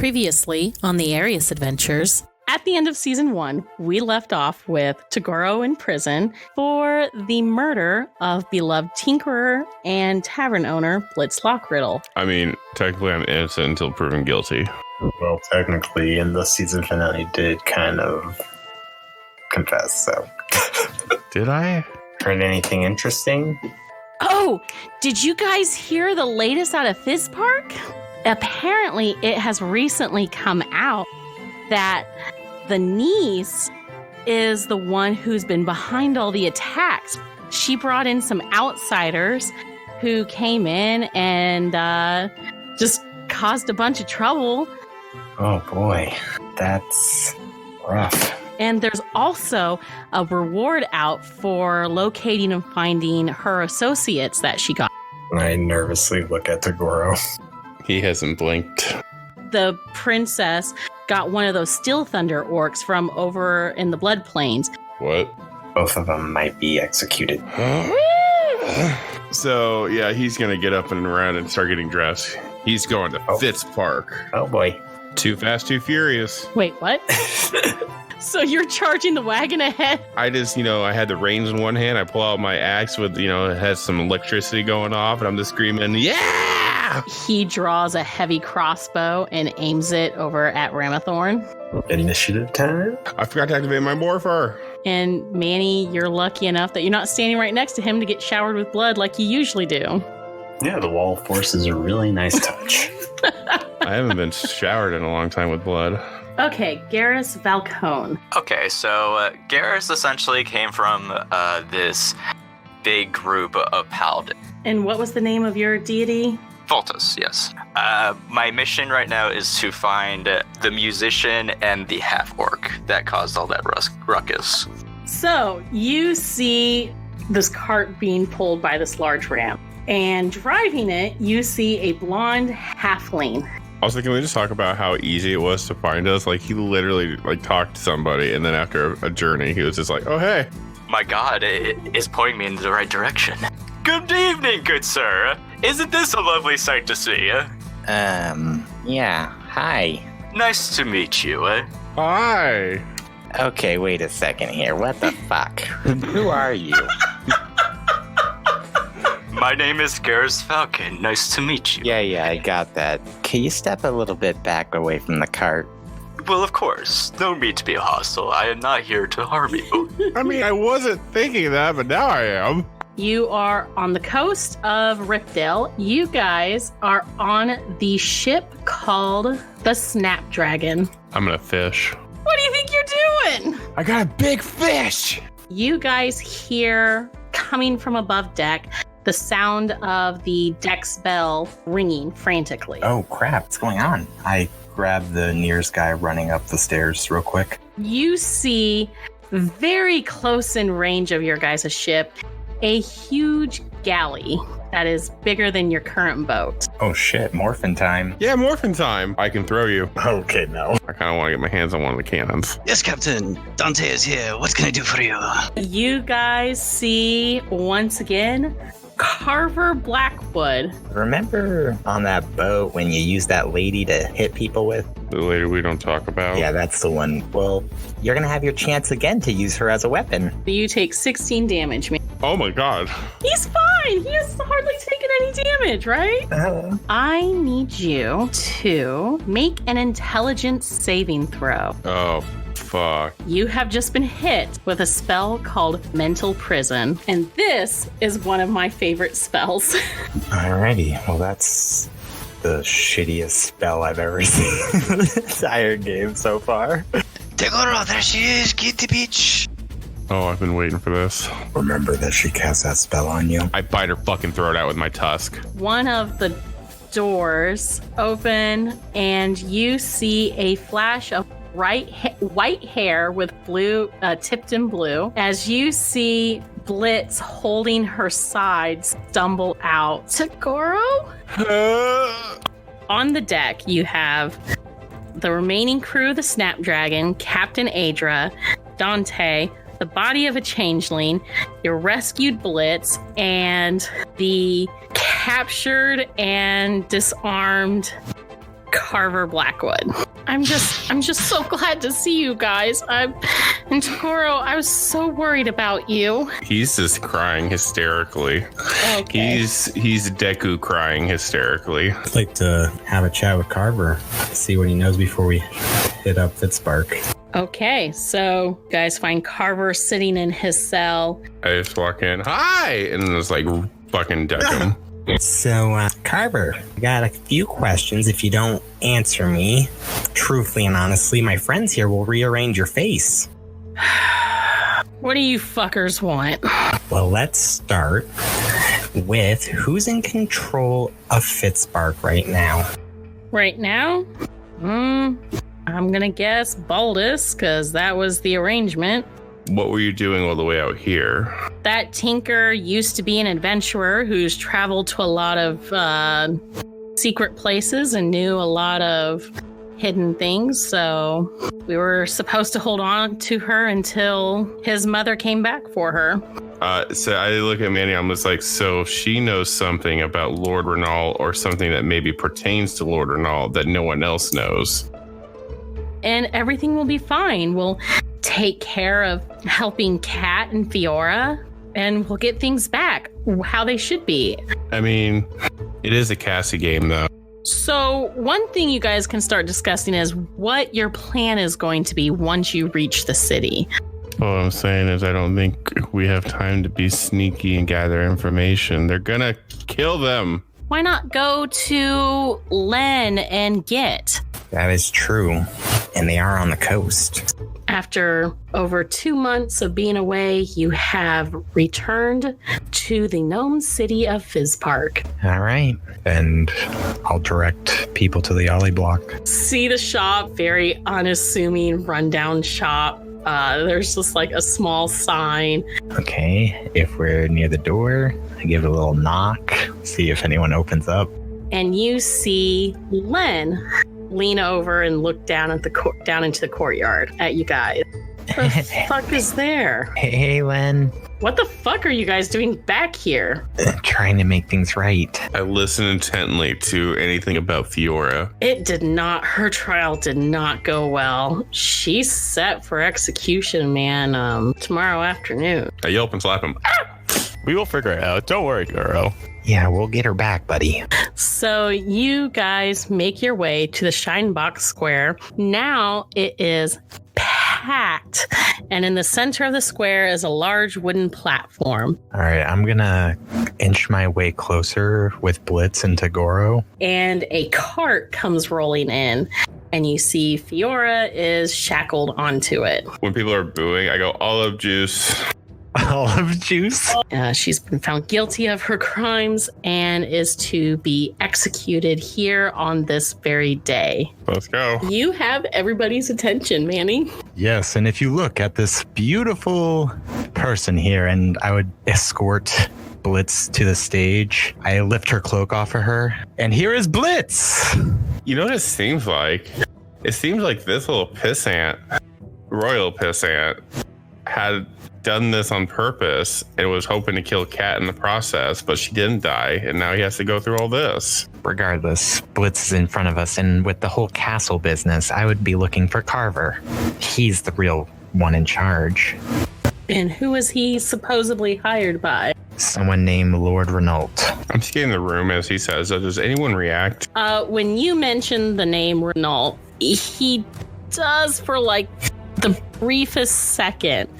Previously on the Arias adventures. At the end of season 1, we left off with Toguro in prison for the murder of beloved tinkerer and tavern owner Blitz Lockriddle. I mean, technically I'm innocent until proven guilty. Well, technically, in the season finale, did kind of confess, so. Did I? Heard anything interesting? Oh, did you guys hear the latest out of Fizz Park? Apparently, it has recently come out that the niece is the one who's been behind all the attacks. She brought in some outsiders who came in and just caused a bunch of trouble. Oh boy, that's rough. And there's also a reward out for locating and finding her associates that she got. I nervously look at Toguro. He hasn't blinked. The princess got one of those Steel Thunder orcs from over in the Blood Plains. What? Both of them might be executed. So, yeah, he's going to get up and around and start getting dressed. He's going to Fitz Park. Oh boy. Too fast, too furious. Wait, what? So you're charging the wagon ahead? I just, I had the reins in one hand. I pull out my axe with, it has some electricity going off, and I'm just screaming, yeah! He draws a heavy crossbow and aims it over at Ramathorn. Initiative time? I forgot to activate my morpher. And Manny, you're lucky enough that you're not standing right next to him to get showered with blood like you usually do. Yeah, the wall of force is a really nice touch. I haven't been showered in a long time with blood. Okay, Garrus Valcone. Okay, so Garrus essentially came from this big group of paladins. And what was the name of your deity? Voltus, yes. My mission right now is to find the musician and the half-orc that caused all that ruckus. So, you see this cart being pulled by this large ram. And driving it, you see a blonde halfling. Also, can we just talk about how easy it was to find us? Like, he literally, talked to somebody, and then after a journey, he was just like, oh, hey. My god, it is pointing me in the right direction. Good evening, good sir. Isn't this a lovely sight to see? Yeah, hi. Nice to meet you. Hi. Okay, wait a second here. What the fuck? Who are you? My name is Garrus Falcon. Nice to meet you. Yeah, I got that. Can you step a little bit back away from the cart? Well, of course. No need to be hostile. I am not here to harm you. I mean, I wasn't thinking that, but now I am. You are on the coast of Ripdale. You guys are on the ship called the Snapdragon. I'm gonna fish. What do you think you're doing? I got a big fish! You guys hear, coming from above deck, the sound of the deck's bell ringing frantically. Oh crap, what's going on? I grab the nearest guy running up the stairs real quick. You see, very close in range of your guys' ship, a huge galley that is bigger than your current boat. Oh shit, morphin' time. Yeah, morphin' time. I can throw you. Okay, no. I kind of want to get my hands on one of the cannons. Yes, Captain. Dante is here. What can I do for you? You guys see, once again, Carver Blackwood. Remember on that boat when you used that lady to hit people with? The lady we don't talk about. Yeah, that's the one. Well, you're gonna have your chance again to use her as a weapon. You take 16 damage, man. Oh my god. He's fine. He has hardly taken any damage, right? I need you to make an intelligence saving throw. Oh, fuck. You have just been hit with a spell called Mental Prison, and this is one of my favorite spells. Alrighty, well that's the shittiest spell I've ever seen in the entire game so far. Toguro, there she is. Get the bitch. Oh, I've been waiting for this. Remember that she cast that spell on you? I bite her fucking throat out with my tusk. One of the doors open, and you see a flash of white hair with blue, tipped in blue, as you see Blitz holding her side stumble out. Toguro? On the deck, you have the remaining crew of the Snapdragon, Captain Adra, Dante, the body of a changeling, your rescued Blitz, and the captured and disarmed Carver Blackwood. I'm just so glad to see you guys. And Toguro, I was so worried about you. He's just crying hysterically. Okay. He's Deku crying hysterically. I'd like to have a chat with Carver, see what he knows before we hit up Fitzbark. Okay, so you guys find Carver sitting in his cell. I just walk in, hi, and it's like fucking deck him. So, Carver, I got a few questions. If you don't answer me truthfully and honestly, my friends here will rearrange your face. What do you fuckers want? Well, let's start with who's in control of Fitzbark right now. Right now? I'm gonna guess Baldus, because that was the arrangement. What were you doing all the way out here? That tinker used to be an adventurer who's traveled to a lot of secret places and knew a lot of hidden things. So we were supposed to hold on to her until his mother came back for her. So I look at Manny, I'm just like, so she knows something about Lord Renal or something that maybe pertains to Lord Renal that no one else knows. And everything will be fine. We'll take care of helping Kat and Fiora, and we'll get things back how they should be. I mean, it is a Cassie game, though. So one thing you guys can start discussing is what your plan is going to be once you reach the city. All I'm saying is I don't think we have time to be sneaky and gather information. They're gonna kill them. Why not go to Len and Git? That is true, and they are on the coast. After over 2 months of being away, you have returned to the gnome city of Fitzbark. All right, And I'll direct people to the alley block. See the shop, very unassuming, rundown shop. There's just like a small sign. Okay, if we're near the door, I give it a little knock, see if anyone opens up. And you see Len lean over and look down at the down into the courtyard at you guys. What the fuck is there? Hey, Len. What the fuck are you guys doing back here? Trying to make things right. I listen intently to anything about Fiora. Her trial did not go well. She's set for execution, man, tomorrow afternoon. I yelp and slap him. Ah! We will figure it out. Don't worry, girl. Yeah, we'll get her back, buddy. So you guys make your way to the Shinebox Square. Now it is packed, and in the center of the square is a large wooden platform. All right, I'm gonna inch my way closer with Blitz and Toguro. And a cart comes rolling in, and you see Fiora is shackled onto it. When people are booing, I go, olive juice. Olive juice? She's been found guilty of her crimes and is to be executed here on this very day. Let's go. You have everybody's attention, Manny. Yes, and if you look at this beautiful person here, and I would escort Blitz to the stage. I lift her cloak off of her, and here is Blitz! You know what it seems like? It seems like this little pissant, royal pissant, had done this on purpose and was hoping to kill Kat in the process, but she didn't die, and now he has to go through all this. Regardless, Blitz is in front of us, and with the whole castle business, I would be looking for Carver. He's the real one in charge. And who is he supposedly hired by? Someone named Lord Renault. I'm scanning the room as he says, does anyone react? When you mention the name Renault, he does for like the briefest second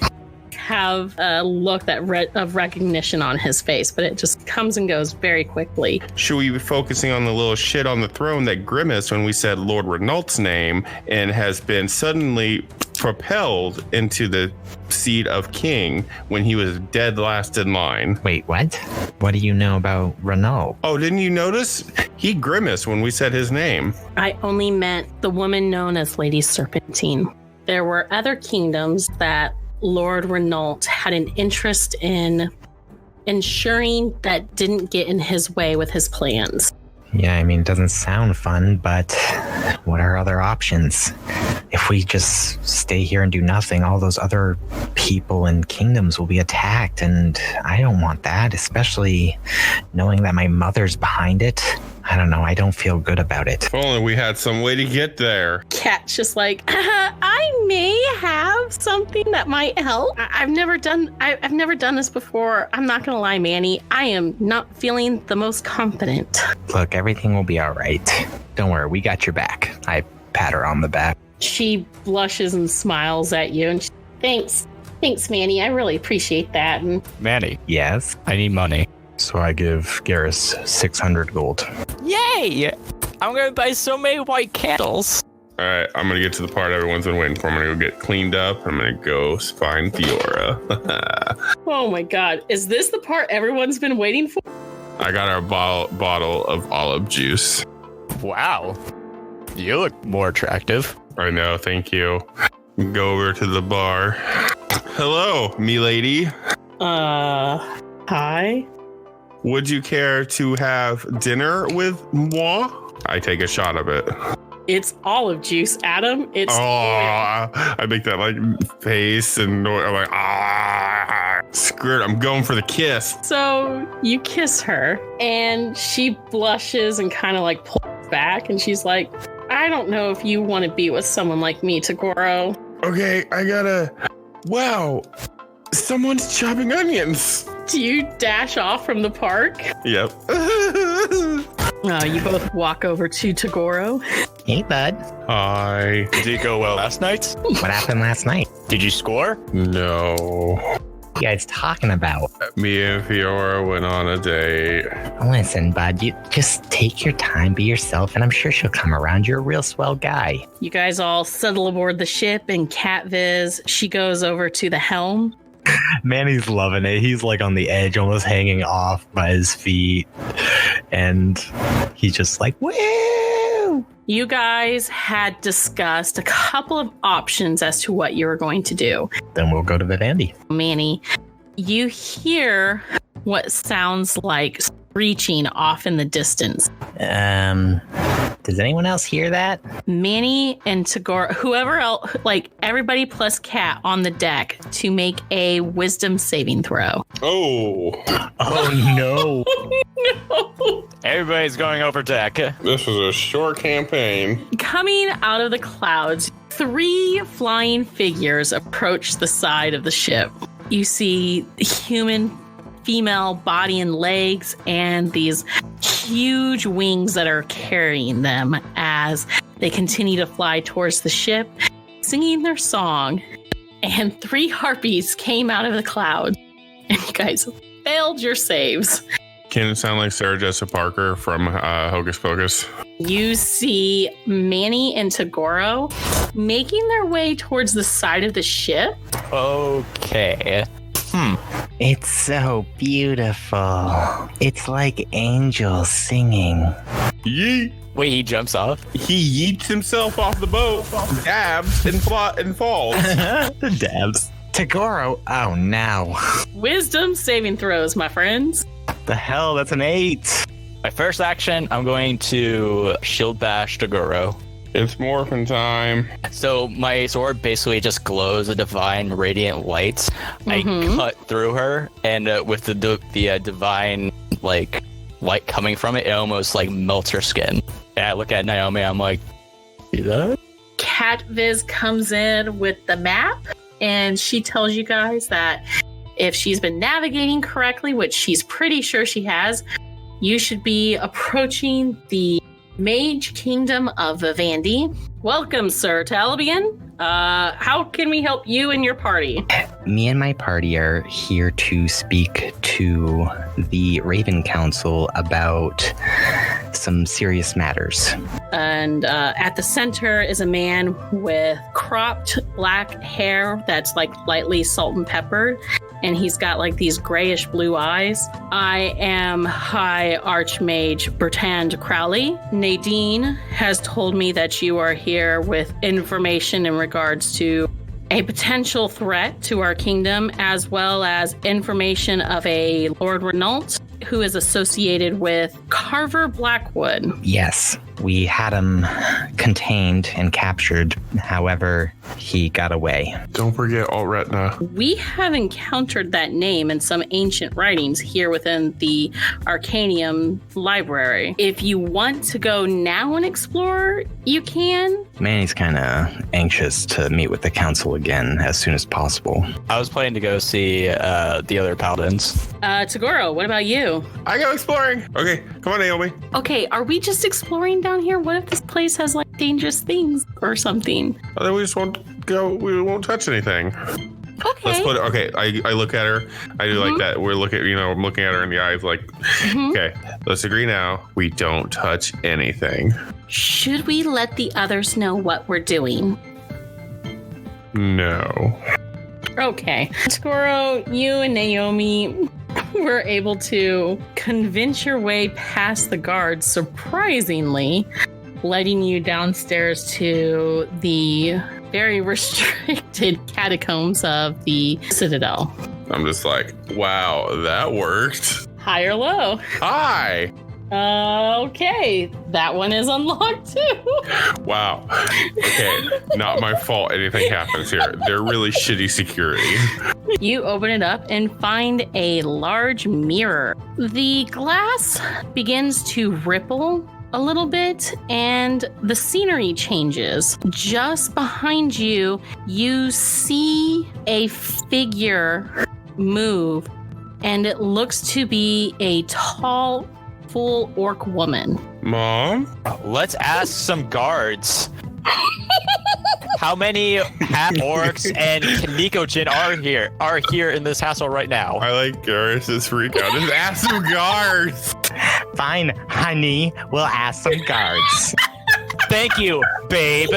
have a look of recognition on his face, but it just comes and goes very quickly. Should we be focusing on the little shit on the throne that grimaced when we said Lord Renault's name and has been suddenly propelled into the seat of king when he was dead last in line? Wait, what? What do you know about Renault? Oh, didn't you notice? He grimaced when we said his name. I only meant the woman known as Lady Serpentine. There were other kingdoms that Lord Renault had an interest in ensuring that didn't get in his way with his plans. Yeah, I mean, it doesn't sound fun, but what are other options? If we just stay here and do nothing, all those other people and kingdoms will be attacked, and I don't want that, especially knowing that my mother's behind it. I don't know. I don't feel good about it. If only we had some way to get there. Cat's just like, I may have something that might help. I've never done this before. I'm not gonna lie, Manny. I am not feeling the most confident. Look, everything will be all right. Don't worry, we got your back. I pat her on the back. She blushes and smiles at you, and thanks, Manny. I really appreciate that. And Manny, Yes? I need money. So I give Garrus 600 gold. Yay! I'm gonna buy so many white candles. All right, I'm gonna get to the part everyone's been waiting for. I'm gonna go get cleaned up. I'm gonna go find Fiora. oh my God, is this the part everyone's been waiting for? I got our bottle of olive juice. Wow. You look more attractive. I know, thank you. Go over to the bar. Hello, me lady. Hi. Would you care to have dinner with moi? I take a shot of it. It's olive juice, Adam. It's I make that like face and I'm like, screw it. I'm going for the kiss. So you kiss her, and she blushes and kind of like pulls back, and she's like, I don't know if you want to be with someone like me, Tagoro. Okay, I gotta. Wow, someone's chopping onions. Do you dash off from the park? Yep. You both walk over to Tagoro. Hey, bud. Hi. Did it go well last night? What happened last night? Did you score? No. What are you guys talking about? Me and Fiora went on a date. Listen, bud, you just take your time, be yourself, and I'm sure she'll come around. You're a real swell guy. You guys all settle aboard the ship, and Cat Viz, she goes over to the helm. Manny's loving it. He's like on the edge, almost hanging off by his feet. And he's just like, woo! You guys had discussed a couple of options as to what you were going to do. Then we'll go to Vivendi. Manny, you hear what sounds like screeching off in the distance. Does anyone else hear that? Manny and Tagore, whoever else, like everybody plus Cat on the deck to make a wisdom saving throw. Oh, Oh, no. No. Everybody's going over deck. this was a short campaign. Coming out of the clouds, 3 flying figures approach the side of the ship. You see human female body and legs and these huge wings that are carrying them as they continue to fly towards the ship, singing their song. And 3 harpies came out of the cloud, and you guys failed your saves. Can it sound like Sarah Jessica Parker from Hocus Pocus? You see Manny and Tagoro making their way towards the side of the ship. Okay. It's so beautiful. It's like angels singing. Yeet. Wait, he jumps off? He yeets himself off the boat, dabs, and falls. The dabs. Tagoro, oh no. Wisdom saving throws, my friends. The hell? That's an 8. My first action, I'm going to shield bash Tagoro. It's morphin' time. So my sword basically just glows a divine radiant light. I cut through her, and with the divine like light coming from it, it almost like melts her skin. And I look at Naomi, I'm like, see that? Cat Viz comes in with the map, and she tells you guys that if she's been navigating correctly, which she's pretty sure she has, you should be approaching the Mage Kingdom of Vivendi. Welcome, Sir Taliban. How can we help you and your party? Me and my party are here to speak to the Raven Council about some serious matters. And at the center is a man with cropped black hair that's like lightly salt and peppered, and he's got like these grayish blue eyes. I am High Archmage Bertrand Crowley. Nadine has told me that you are here with information in regards to a potential threat to our kingdom, as well as information of a Lord Renault who is associated with Carver Blackwood. Yes, we had him contained and captured. However, he got away. Don't forget Alt Retina. We have encountered that name in some ancient writings here within the Arcanium library. If you want to go now and explore, you can. Manny's kind of anxious to meet with the council again as soon as possible. I was planning to go see the other paladins. Tagoro, what about you? I go exploring. Okay, come on, Naomi. Okay, are we just exploring down here? What if this place has like dangerous things or something? Oh, then we just won't go. We won't touch anything. Okay. Let's put it. Okay, I look at her. I do like that. We're looking. I'm looking at her in the eyes. Like, okay, let's agree now. We don't touch anything. Should we let the others know what we're doing? No. Okay. Tagoro, you and Naomi were able to convince your way past the guards, surprisingly, letting you downstairs to the very restricted catacombs of the Citadel. I'm just like, wow, that worked. High or low? Hi. Okay, that one is unlocked too. Wow. Okay, not my fault anything happens here. They're really shitty security. You open it up and find a large mirror. The glass begins to ripple a little bit and the scenery changes. Just behind you, you see a figure move, and it looks to be a tall, full orc woman. Mom? Let's ask some guards. How many half orcs and Kaneko-jin are here in this castle right now? I like Garrus's freak out. Just ask some guards. Fine, honey, we'll ask some guards. Thank you, babe.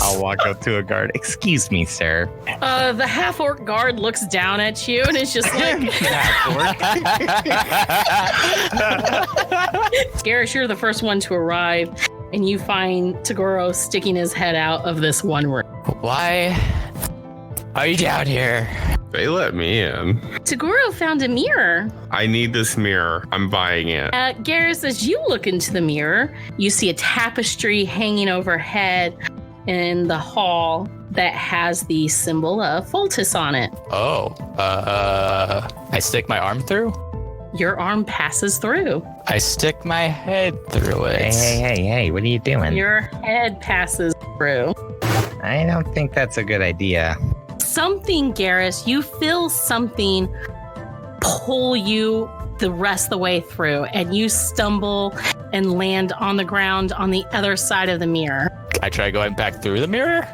I'll walk up to a guard. Excuse me, sir. The half orc guard looks down at you and is just like, Garrus, you're the first one to arrive, and you find Tagoro sticking his head out of this one room. Why are you down here? They let me in. Tagoro found a mirror. I need this mirror. I'm buying it. Garrus, as you look into the mirror, you see a tapestry hanging overhead in the hall that has the symbol of Foltis on it. Oh, I stick my arm through? Your arm passes through. I stick my head through it. Hey, what are you doing? Your head passes through. I don't think that's a good idea. Something, Garrus, you feel something pull you the rest of the way through, and you stumble and land on the ground on the other side of the mirror. I try going back through the mirror?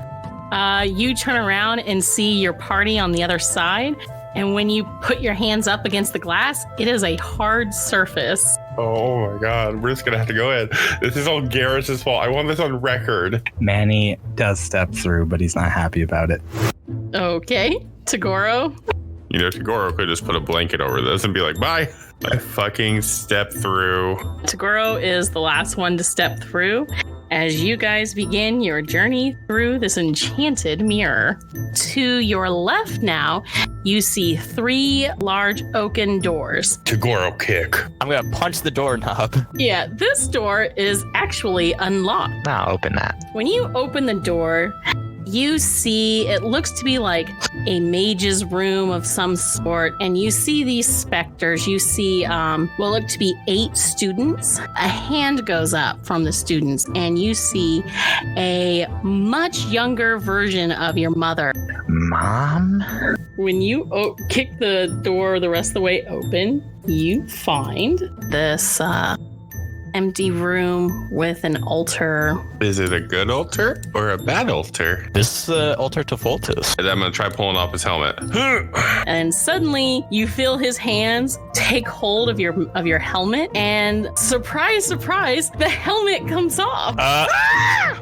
You turn around and see your party on the other side, and when you put your hands up against the glass, it is a hard surface. Oh my god, we're just gonna have to go in. This is all Garrus's fault. I want this on record. Manny does step through, but he's not happy about it. Okay, Tagoro. You know, Tagoro could just put a blanket over this and be like, bye. I fucking step through. Tagoro is the last one to step through as you guys begin your journey through this enchanted mirror. To your left now, you see 3 large oaken doors. Tagoro kick. I'm gonna punch the doorknob. Yeah, this door is actually unlocked. I'll open that. When you open the door, you see it looks to be like a mage's room of some sort, and you see these specters. You see what look to be 8 students. A hand goes up from the students, and you see a much younger version of your mother. Mom? When you kick the door the rest of the way open, you find this empty room with an altar. Is it a good altar or a bad altar? This is the altar to Foltis. And I'm gonna try pulling off his helmet. And suddenly you feel his hands take hold of your helmet, and surprise, surprise, the helmet comes off.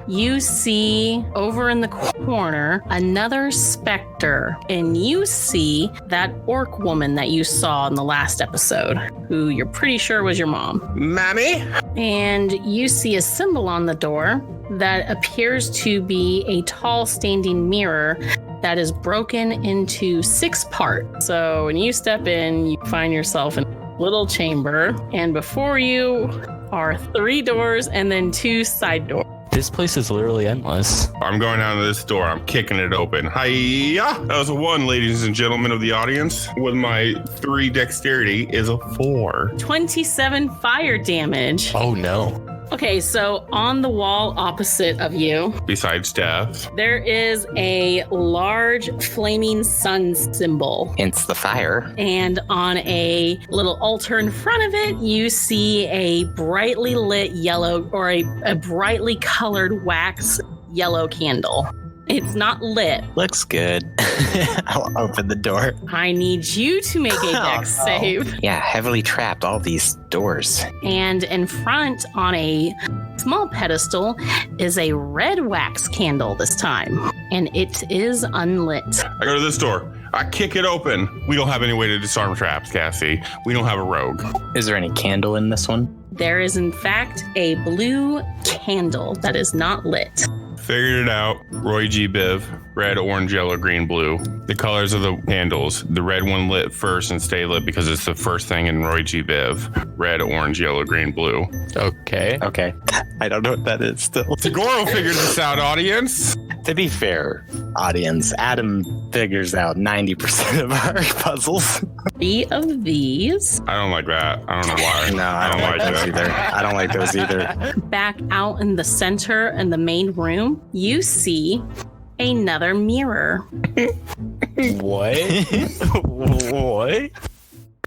You see over in the corner another specter, and you see that orc woman that you saw in the last episode, who you're pretty sure was your mom. Mammy? And you see a symbol on the door that appears to be a tall standing mirror that is broken into 6 parts. So when you step in, you find yourself in a little chamber, and before you are 3 doors and then 2 side doors. This place is literally endless. I'm going down to this door. I'm kicking it open. Hiya! That was a 1, ladies and gentlemen of the audience. With my 3 dexterity is a 4. 27 fire damage. Oh no. Okay, so on the wall opposite of you, Besides death. there is a large flaming sun symbol. Hence the fire. And on a little altar in front of it, you see a brightly lit yellow or a brightly colored wax yellow candle. It's not lit. Looks good. I'll open the door. I need you to make a dex save. Yeah, heavily trapped, all these doors. And in front on a small pedestal is a red wax candle this time. And it is unlit. I go to this door. I kick it open. We don't have any way to disarm traps, Cassie. We don't have a rogue. Is there any candle in this one? There is, in fact, a blue candle that is not lit. Figured it out. Roy G. Biv. Red, orange, yellow, green, blue. The colors of the candles. The red one lit first and stay lit because it's the first thing in Roy G. Biv. Red, orange, yellow, green, blue. Okay. Okay. I don't know what that is still. Tagoro figured this out, audience. To be fair, audience, Adam figures out 90% of our puzzles. 3 of these. I don't like that. I don't know why. No, I don't like those either. I don't like those either. Back out in the center in the main room, you see another mirror. What? What?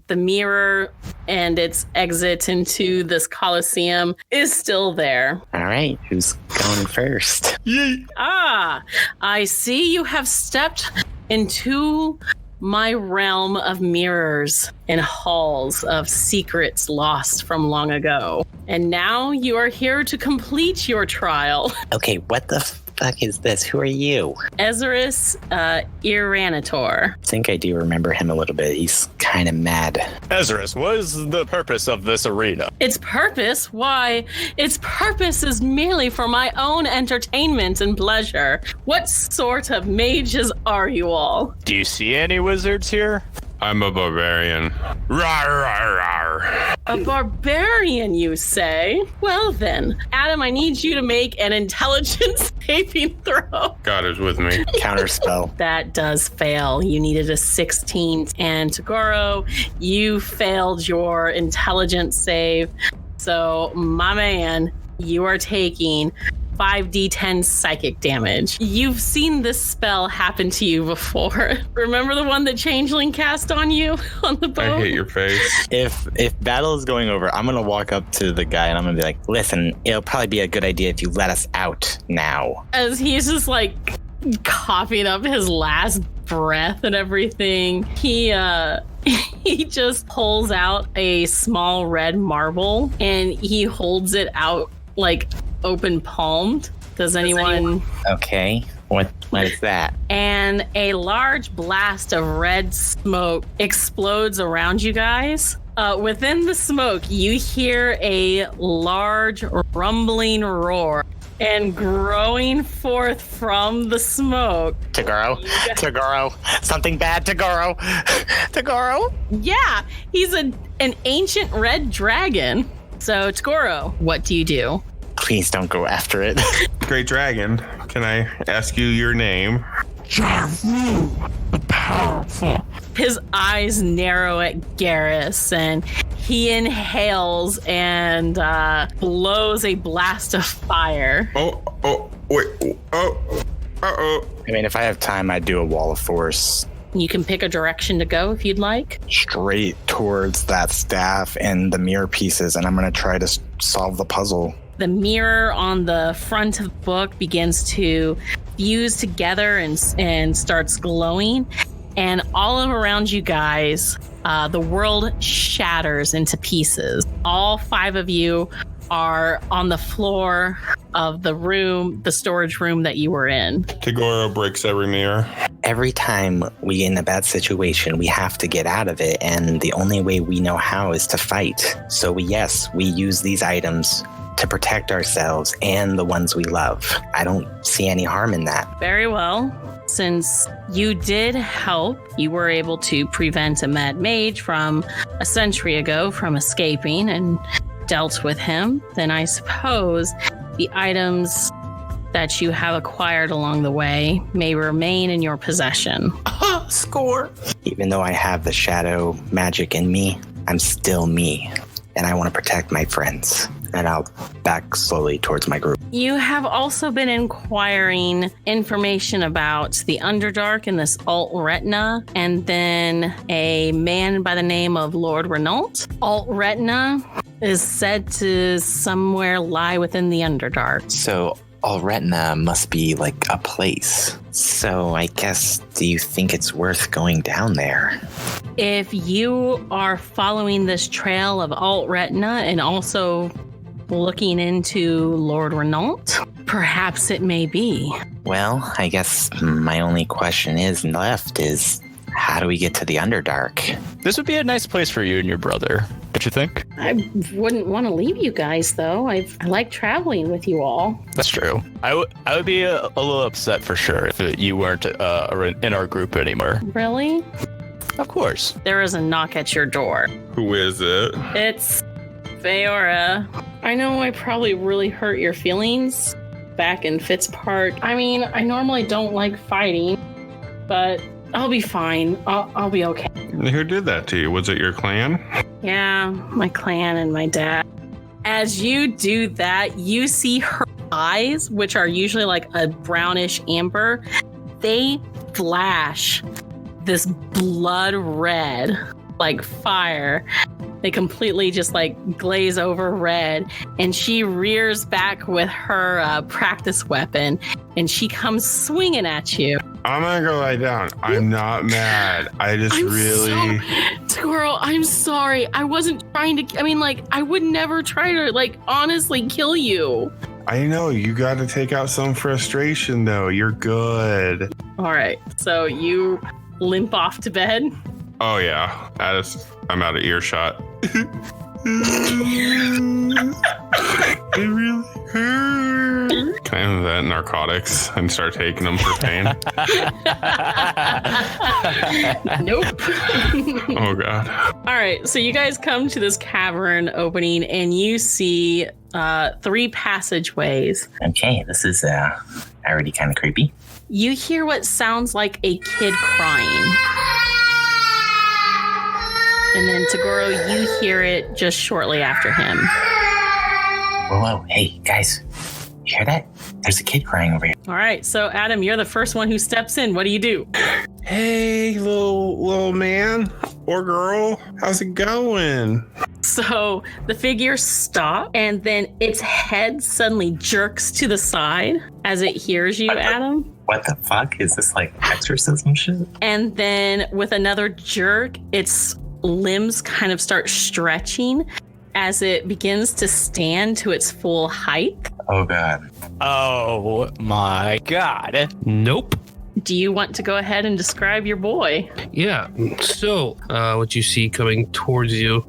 The mirror and its exit into this coliseum is still there. All right, who's going first? Ah, I see you have stepped into my realm of mirrors and halls of secrets lost from long ago. And now you are here to complete your trial. Okay, what the fuck is this? Who are you? Ezra's Iranitor. I think I do remember him a little bit. He's kind of mad. Ezra's, what is the purpose of this arena? Its purpose? Why, its purpose is merely for my own entertainment and pleasure. What sort of mages are you all? Do you see any wizards here? I'm a barbarian. Rawr, rawr, rawr. A barbarian, you say? Well then, Adam, I need you to make an intelligence saving throw. God is with me. Counterspell. That does fail. You needed a 16. And Tagoro, you failed your intelligence save. So, my man, you are taking 5d10 psychic damage. You've seen this spell happen to you before. Remember the one that Changeling cast on you on the boat? I hate your face. If battle is going over, I'm gonna walk up to the guy and I'm gonna be like, listen, it'll probably be a good idea if you let us out now. As he's just like coughing up his last breath and everything, he just pulls out a small red marble and he holds it out like open palmed. Does anyone? Okay. What is that? And a large blast of red smoke explodes around you guys. Within the smoke, you hear a large rumbling roar. And growing forth from the smoke. Tagoro. Something bad, Tagoro. Tagoro. Yeah, he's an ancient red dragon. So, Tagoro, what do you do? Please don't go after it. Great dragon, can I ask you your name? His eyes narrow at Garrus, and he inhales and blows a blast of fire. I mean, if I have time, I'd do a wall of force. You can pick a direction to go if you'd like. Straight towards that staff and the mirror pieces, and I'm going to try to solve the puzzle. The mirror on the front of the book begins to fuse together and starts glowing. And all around you guys, the world shatters into pieces. All 5 of you are on the floor of the room, the storage room that you were in. Tagoro breaks every mirror. Every time we get in a bad situation, we have to get out of it. And the only way we know how is to fight. So we use these items to protect ourselves and the ones we love. I don't see any harm in that. Very well. Since you did help, you were able to prevent a mad mage from a century ago from escaping and dealt with him, then I suppose the items that you have acquired along the way may remain in your possession. Score. Even though I have the shadow magic in me, I'm still me. And I want to protect my friends. And I'll back slowly towards my group. You have also been inquiring information about the Underdark and this Alt Retina, and then a man by the name of Lord Renault. Alt Retina is said to somewhere lie within the Underdark. So Alretna must be like a place. So I guess, do you think it's worth going down there? If you are following this trail of Alt Retina and also looking into Lord Renault, perhaps it may be. Well, I guess my only question left is, how do we get to the Underdark? This would be a nice place for you and your brother, don't you think? I wouldn't want to leave you guys, though. I like traveling with you all. That's true. I would be a little upset for sure if you weren't in our group anymore. Really? Of course. There is a knock at your door. Who is it? It's Feora. I know I probably really hurt your feelings back in Fitz Park. I mean, I normally don't like fighting, but I'll be fine. I'll be okay. Who did that to you? Was it your clan? Yeah, my clan and my dad. As you do that, you see her eyes, which are usually like a brownish amber. They flash this blood red, like fire. They completely just like glaze over red, and she rears back with her practice weapon, and she comes swinging at you. I'm gonna go lie down. I'm not mad. I just Girl, I'm sorry. I wasn't trying to. I mean, like, I would never try to, like, honestly kill you. I know, you gotta take out some frustration though. You're good. All right, so you limp off to bed. Oh yeah, I'm out of earshot. It really hurt. Can I have that narcotics and start taking them for pain? Nope. Oh god. All right, so you guys come to this cavern opening, and you see 3 passageways. Okay, this is already kind of creepy. You hear what sounds like a kid crying. And then Tagoro, you hear it just shortly after him. Whoa, hey, guys. You hear that? There's a kid crying over here. All right, so Adam, you're the first one who steps in. What do you do? Hey, little man or girl, how's it going? So the figure stops, and then its head suddenly jerks to the side as it hears you, Adam. What the fuck? Is this like exorcism shit? And then with another jerk, its limbs kind of start stretching as it begins to stand to its full height. Oh god. Oh my god. Nope. Do you want to go ahead and describe your boy? Yeah. So, what you see coming towards you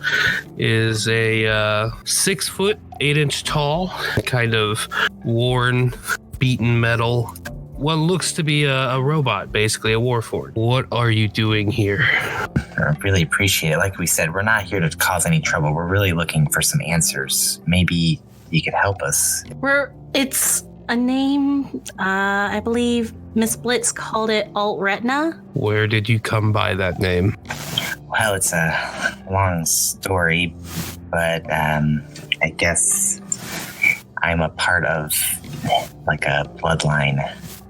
is a 6 foot, 8 inch tall, kind of worn, beaten metal. What looks to be a robot, basically a warforged. What are you doing here? I really appreciate it. Like we said, we're not here to cause any trouble. We're really looking for some answers. Maybe you could help us. It's a name, I believe Miss Blitz called it Alt Retina. Where did you come by that name? Well, it's a long story, but I guess I'm a part of like a bloodline,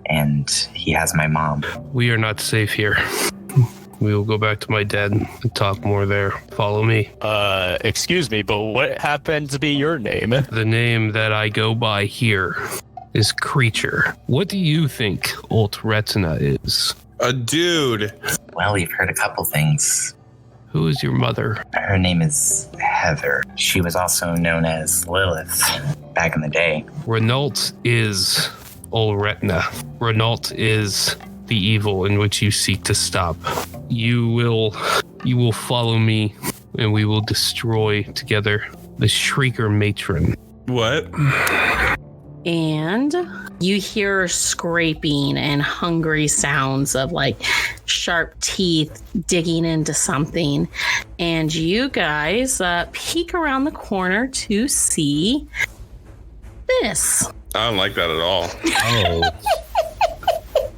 and he has my mom. We are not safe here. We will go back to my dad and talk more there. Follow me. Excuse me, but what happened to be your name? The name that I go by here is Creature. What do you think Alt Retina is? A dude. Well, we've heard a couple things. Who is your mother? Her name is Heather. She was also known as Lilith back in the day. Renault is Alt Retina. Renault is the evil in which you seek to stop. You will follow me, and we will destroy together the Shrieker Matron. What? And you hear scraping and hungry sounds of like sharp teeth digging into something. And you guys peek around the corner to see this. I don't like that at all. Oh.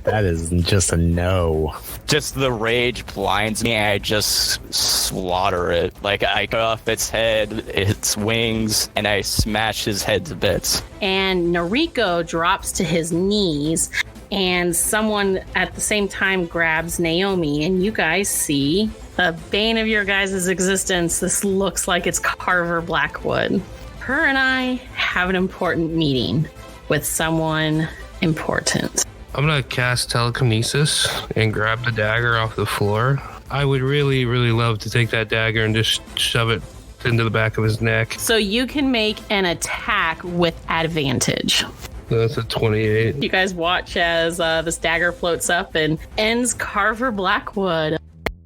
That is just a no. Just the rage blinds me, and I just slaughter it. Like, I cut off its head, its wings, and I smash his head to bits. And Noriko drops to his knees, and someone at the same time grabs Naomi, and you guys see the bane of your guys' existence. This looks like it's Carver Blackwood. Her and I have an important meeting with someone important. I'm gonna cast telekinesis and grab the dagger off the floor. I would really, really love to take that dagger and just shove it into the back of his neck. So you can make an attack with advantage. That's a 28. You guys watch as this dagger floats up and ends Carver Blackwood.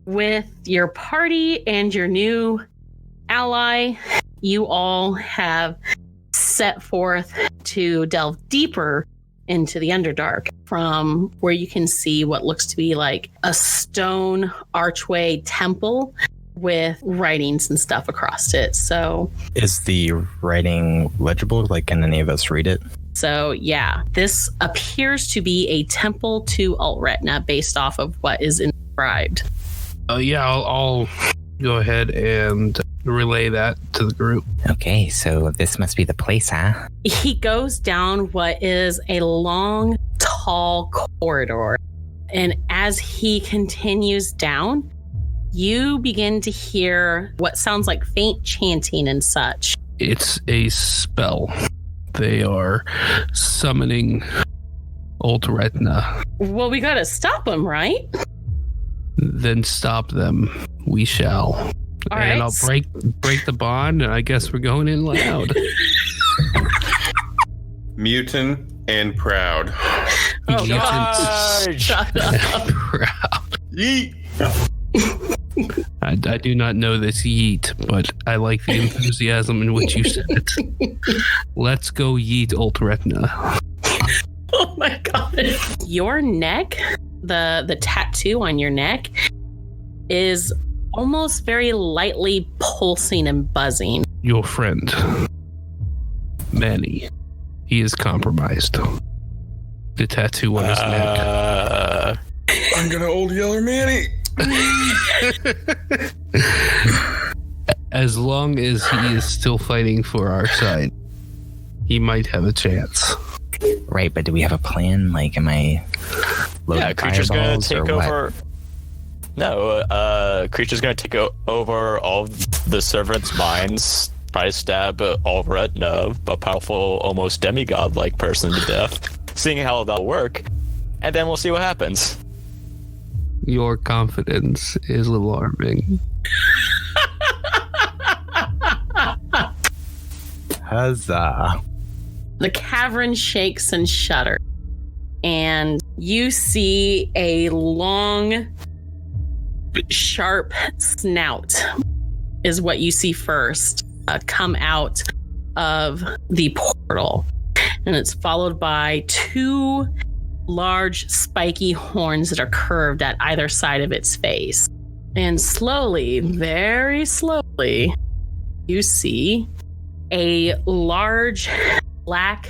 With your party and your new ally, you all have set forth to delve deeper into the Underdark, from where you can see what looks to be like a stone archway temple with writings and stuff across it. So is the writing legible? Like, can any of us read it? So yeah, this appears to be a temple to Altretna based off of what is inscribed. Yeah, I'll go ahead and relay that to the group. Okay, so this must be the place, huh? He goes down what is a long, tall corridor. And as he continues down, you begin to hear what sounds like faint chanting and such. It's a spell. They are summoning Altretna. Well, we gotta stop him, right? Then stop them. We shall. All and right. I'll break the bond, and I guess we're going in loud. Mutant and proud. Oh, Mutant Charge! Shut up. and proud. Yeet. I do not know this yeet, but I like the enthusiasm in which you said it. Let's go yeet Altretna. Oh my god. Your neck, the tattoo on your neck, is almost very lightly pulsing and buzzing. Your friend, Manny, he is compromised. The tattoo on his neck. I'm gonna old yeller Manny. As long as he is still fighting for our side, he might have a chance. Right, but do we have a plan? Like, am I loading Yeah, creature's gonna fireballs take or what? over. No, creature's gonna take over all of the servants' minds, try to stab Altretna, a powerful, almost demigod-like person, to death. Seeing how that'll work, and then we'll see what happens. Your confidence is alarming. Huzzah. The cavern shakes and shudders, and you see a long, sharp snout is what you see first come out of the portal. And it's followed by two large spiky horns that are curved at either side of its face. And slowly, very slowly, you see a large black,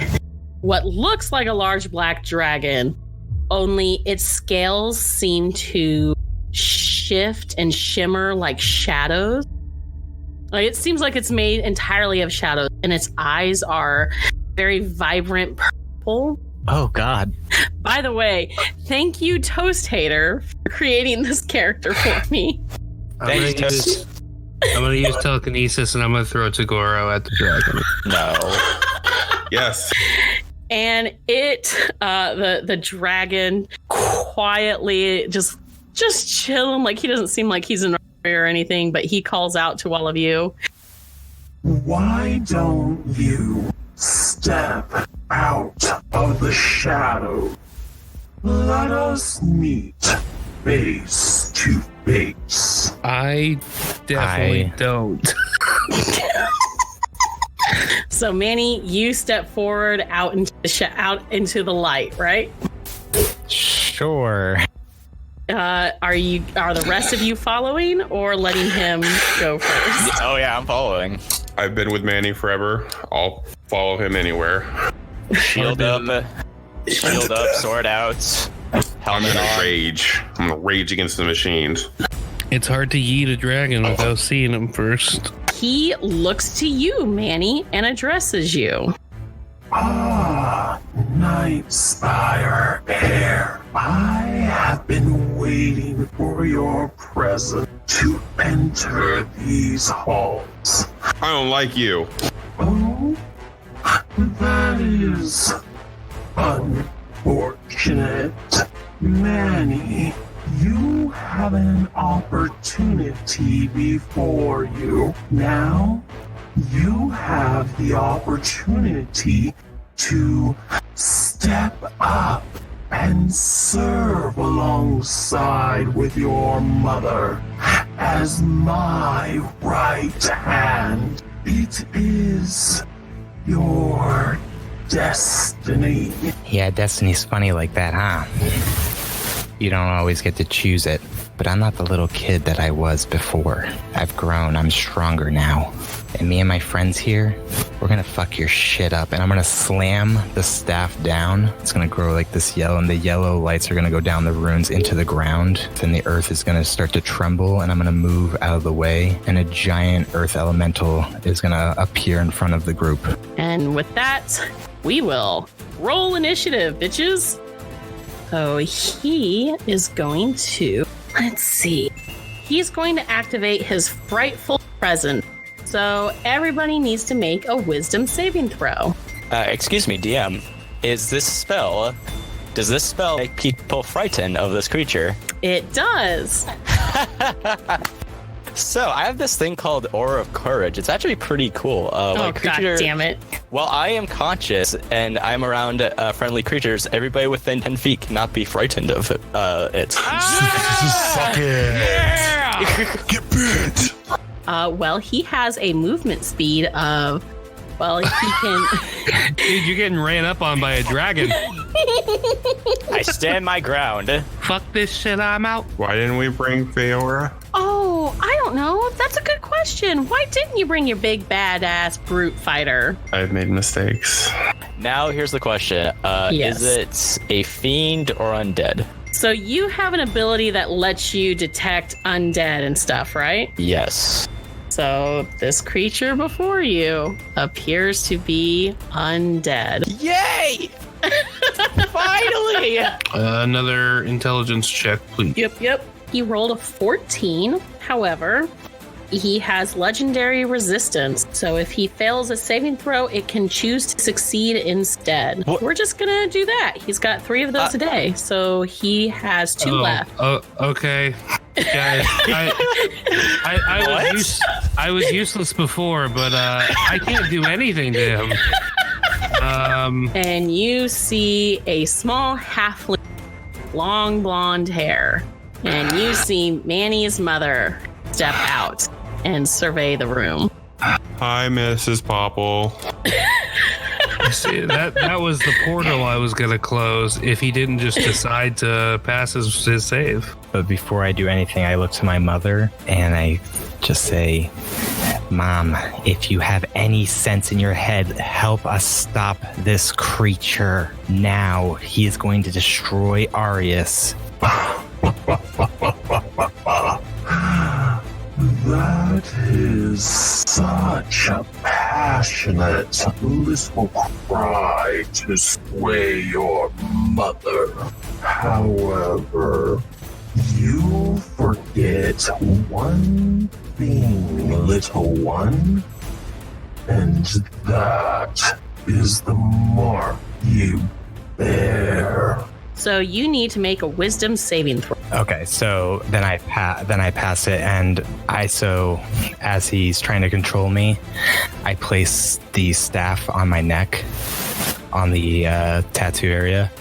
what looks like a large black dragon, only its scales seem to shift and shimmer like shadows. Like, it seems like it's made entirely of shadows, and its eyes are very vibrant purple. Oh, God. By the way, thank you, Toast Hater, for creating this character for me. I'm gonna use telekinesis, and I'm gonna throw Tagoro at the dragon. No. Yes. And it, the dragon, quietly just chilling, like he doesn't seem like he's in a hurry or anything, but he calls out to all of you. Why don't you step out of the shadow? Let us meet face to face. I definitely don't. So Manny, you step forward out into the light, right? Sure. Are the rest of you following or letting him go first? Oh yeah, I'm following. I've been with Manny forever. I'll follow him anywhere. Shield up, sword out, I'm helmet gonna on. rage. I'm gonna rage against the machines. It's hard to yeet a dragon without seeing him first. He looks to you, Manny, and addresses you. Ah, Night Spire Heir. I have been waiting for your presence to enter these halls. I don't like you. Oh, that is unfortunate. Manny, you have an opportunity before you. Now, you have the opportunity to step up and serve alongside with your mother as my right hand. It is your destiny. Yeah, destiny's funny like that, huh? You don't always get to choose it, but I'm not the little kid that I was before. I've grown, I'm stronger now. And me and my friends here, we're gonna fuck your shit up, and I'm gonna slam the staff down. It's gonna grow like this yellow, and the yellow lights are gonna go down the runes into the ground. Then the earth is gonna start to tremble, and I'm gonna move out of the way, and a giant earth elemental is gonna appear in front of the group. And with that, we will roll initiative, bitches. So he is going to, let's see, he's going to activate his frightful presence. So everybody needs to make a wisdom saving throw. Excuse me, DM. Does this spell make people frightened of this creature? It does. So I have this thing called Aura of Courage. It's actually pretty cool. God damn it. While I am conscious and I'm around friendly creatures, everybody within 10 feet cannot be frightened of it. Suck it! Yeah! Get bit! Well, he has a movement speed of, well, he can... Dude, you're getting ran up on by a dragon. I stand my ground. Fuck this shit, I'm out. Why didn't we bring Feora? Oh, I don't know. That's a good question. Why didn't you bring your big badass brute fighter? I've made mistakes. Now here's the question. Yes. Is it a fiend or undead? So you have an ability that lets you detect undead and stuff, right? Yes. So this creature before you appears to be undead. Yay! Finally! Another intelligence check, please. Yep. He rolled a 14. However, he has legendary resistance. So if he fails a saving throw, it can choose to succeed instead. What? We're just going to do that. He's got 3 of those a day. So he has 2 left. Oh, okay. Guys, I was useless before, but I can't do anything to him. And you see a small halfling, long blonde hair. And you see Manny's mother step out and survey the room. Hi, Mrs. Popple. See, that was the portal I was going to close if he didn't just decide to pass his save. But before I do anything, I look to my mother and I just say, Mom, if you have any sense in your head, help us stop this creature now. He is going to destroy Arias. That is such a passionate little cry to sway your mother. However, you forget one thing, little one, and that is the mark you bear. So you need to make a wisdom saving throw. Okay, so then I pass it, and as he's trying to control me, I place the staff on my neck, on the tattoo area,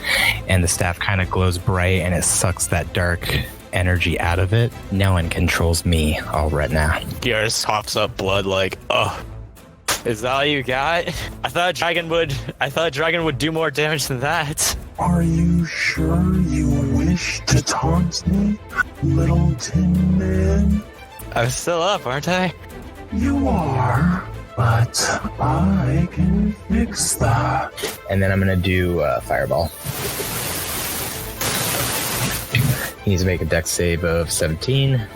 and the staff kind of glows bright, and it sucks that dark energy out of it. No one controls me all right now. Gears coughs up blood like, oh, is that all you got? I thought a dragon would do more damage than that. Are you sure you wish to taunt me, little tin man? I'm still up, aren't I? You are. but I can fix that. And then I'm going to do Fireball. He needs to make a dex save of 17.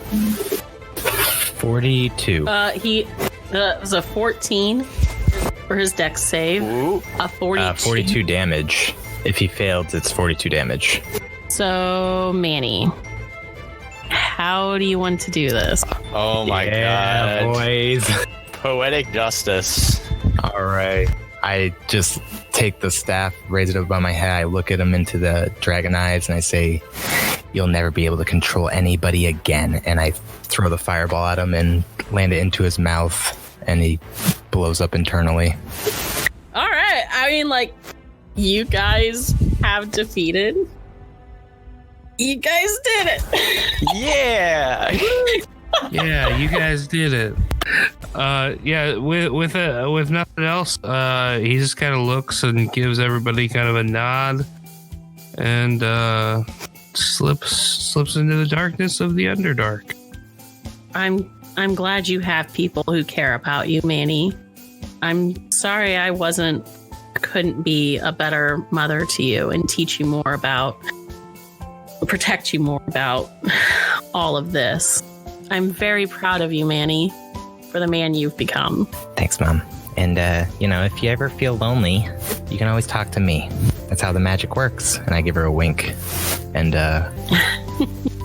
42. He was a 14 for his dex save. Ooh. A 42. 42 damage. If he fails, it's 42 damage. So, Manny, how do you want to do this? Oh my god. Boys. Poetic justice. All right. I just take the staff, raise it above my head. I look at him into the dragon eyes and I say, "You'll never be able to control anybody again." And I throw the fireball at him and land it into his mouth, and he blows up internally. All right. I mean, like, you guys have defeated. You guys did it. Yeah. Yeah, you guys did it. Yeah, with nothing else, he just kind of looks and gives everybody kind of a nod, and slips into the darkness of the Underdark. I'm glad you have people who care about you, Manny. I'm sorry I couldn't be a better mother to you and protect you more about all of this. I'm very proud of you, Manny, for the man you've become. Thanks, Mom. And, if you ever feel lonely, you can always talk to me. That's how the magic works. And I give her a wink and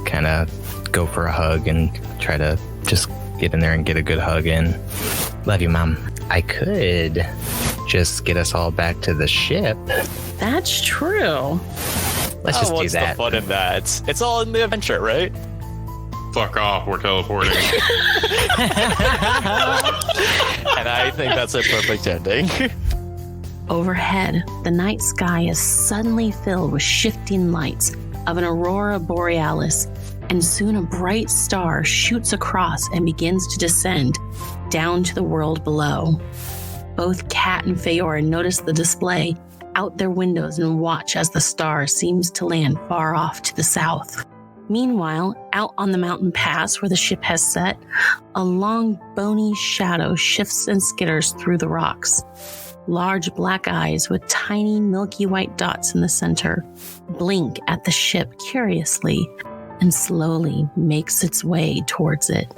kind of go for a hug and try to just get in there and get a good hug in. Love you, Mom. I could just get us all back to the ship. That's true. Let's just do What's that. the fun in that? It's all in the adventure, right? Fuck off, we're teleporting. And I think that's a perfect ending. Overhead, the night sky is suddenly filled with shifting lights of an aurora borealis, and soon a bright star shoots across and begins to descend down to the world below. Both Kat and Feora notice the display out their windows and watch as the star seems to land far off to the south. Meanwhile, out on the mountain pass where the ship has set, a long, bony shadow shifts and skitters through the rocks. Large black eyes with tiny milky white dots in the center blink at the ship curiously and slowly makes its way towards it.